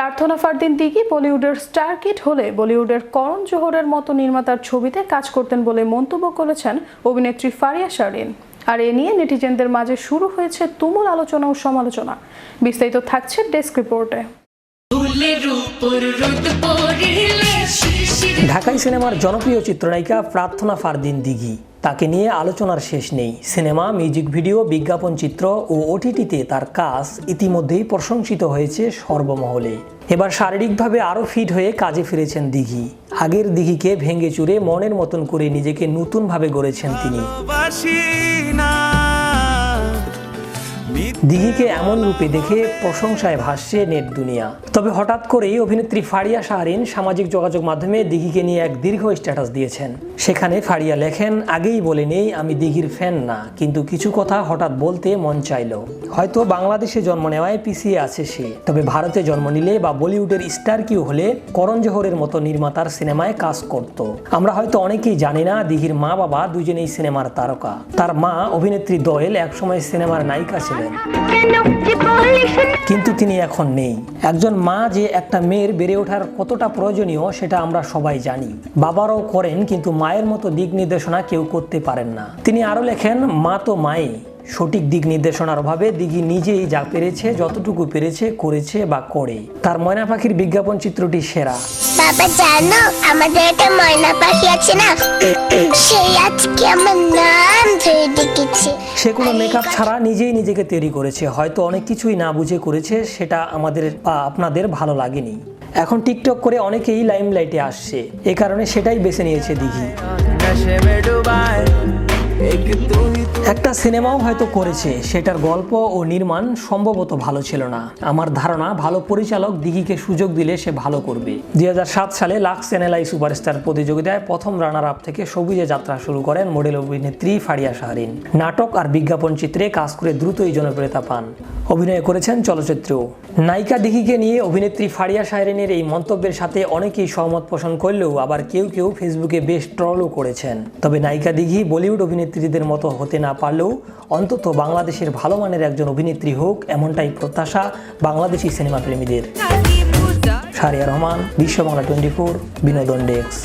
প্রার্থনা ফারদিন দিঘি বলিউডের star kid হলে বলিউডের করণ জোহরের মতো নির্মাতার ছবিতে কাজ করতেন বলে মন্তব্য করেছেন অভিনেত্রী ফারিয়া শাহরিন। আর এ নিয়ে নেটিজেনদের মাঝে শুরু হয়েছে তুমুল আলোচনা ও সমালোচনা। বিস্তারিত থাকছে ডেস্ক রিপোর্টে। ঢাকাই সিনেমার জনপ্রিয় চিত্রনায়িকা প্রার্থনা ফারদিন দিঘি, তাকে নিয়ে আলোচনার শেষ নেই। সিনেমা, মিউজিক ভিডিও, বিজ্ঞাপন চিত্র ও ওটিটিতে তার কাজ ইতিমধ্যেই প্রশংসিত হয়েছে সর্বমহলে। এবার শারীরিকভাবে আরও ফিট হয়ে কাজে ফিরেছেন দিঘি। আগের দিঘিকে ভেঙে চুরে মনের মতন করে নিজেকে নতুনভাবে গড়েছেন তিনি। দিঘিকে এমন রূপে দেখে প্রশংসায় ভাসছে নেট দুনিয়া। তবে হঠাৎ করেই অভিনেত্রী ফারিয়া শাহরিন সামাজিক যোগাযোগ মাধ্যমে দিঘিকে নিয়ে এক দীর্ঘ স্ট্যাটাস দিয়েছেন। সেখানে ফারিয়া লেখেন, আগেই বলে নেই আমি দিঘির ফ্যান না, কিন্তু কিছু কথা হঠাৎ বলতে মন চাইলো। হয়তো বাংলাদেশে জন্ম নেওয়ায় পিছিয়ে আছে সে, তবে ভারতে জন্ম নিলে বা বলিউডের স্টার কিউ হলে করণ জোহরের মতো নির্মাতার সিনেমায় কাজ করত। আমরা হয়তো অনেকেই জানি না দিঘির মা বাবা দুজনেই সিনেমার তারকা। তার মা অভিনেত্রী দোয়েল একসময় সিনেমার নায়িকা ছিলেন, কিন্তু তিনি এখন নেই। একজন মা যে একটা মেয়ের বেড়ে ওঠার কতটা প্রয়োজনীয় সেটা আমরা সবাই জানি। বাবারাও করেন, কিন্তু মায়ের মতো দিক নির্দেশনা কেউ করতে পারেন না। তিনি আরো লেখেন, মা তো মাই, সঠিক দিক নির্দেশনার অভাবে দিঘি নিজেই যা পেরেছে, যতটুকু পেরেছে করেছে বা করে। তার ময়না পাখির বিজ্ঞাপন চিত্রটি সেরা। বাবা জানো আমাদের একটা ময়না পাখি আছে না, সেই আজকে আমার নাম ধরে ডেকেছে। সে কোনো মেকআপ ছাড়া নিজেই নিজেকে তৈরি করেছে। হয়তো অনেক কিছুই না বুঝে করেছে, সেটা আমাদের বা আপনাদের ভালো লাগেনি। এখন টিকটক করে অনেকেই লাইমলাইটে আসছে, এ কারণে সেটাই বেছে নিয়েছে দিঘি। একটা সিনেমাও হয়তো করেছে, সেটার গল্প ও নির্মাণ সম্ভবত ভালো ছিল না। আমার ধারণা ভালো পরিচালক দিঘিকে সুযোগ দিলে সে ভালো করবে। 2007 সালে লাক্স চ্যানেলাই সুপারস্টার প্রতিযোগিতায় প্রথম রানার আপ থেকে সবুজে যাত্রা শুরু করেন মডেল অভিনেত্রী ফারিয়া শাহরিন। নাটক আর বিজ্ঞাপন চিত্রে কাজ করে দ্রুতই জনপ্রিয়তা পান। অভিনয় করেছেন চলচ্চিত্রেও। নায়িকা দিঘিকে নিয়ে অভিনেত্রী ফারিয়া শাহরিনের এই মন্তব্যের সাথে অনেকেই সহমত পোষণ করলেও আবার কেউ কেউ ফেসবুকে বেশ ট্রলও করেছেন। তবে নায়িকা দিঘি বলিউড অভিনেত্রীদের মতো হতে না পারলেও অন্তত বাংলাদেশের ভালো মানের একজন অভিনেত্রী হোক, এমনটাই প্রত্যাশা বাংলাদেশি সিনেমা প্রেমীদের। শাহরিয়া রহমান, বিশ্ব বাংলা 24, বিনোদন ডেস্ক।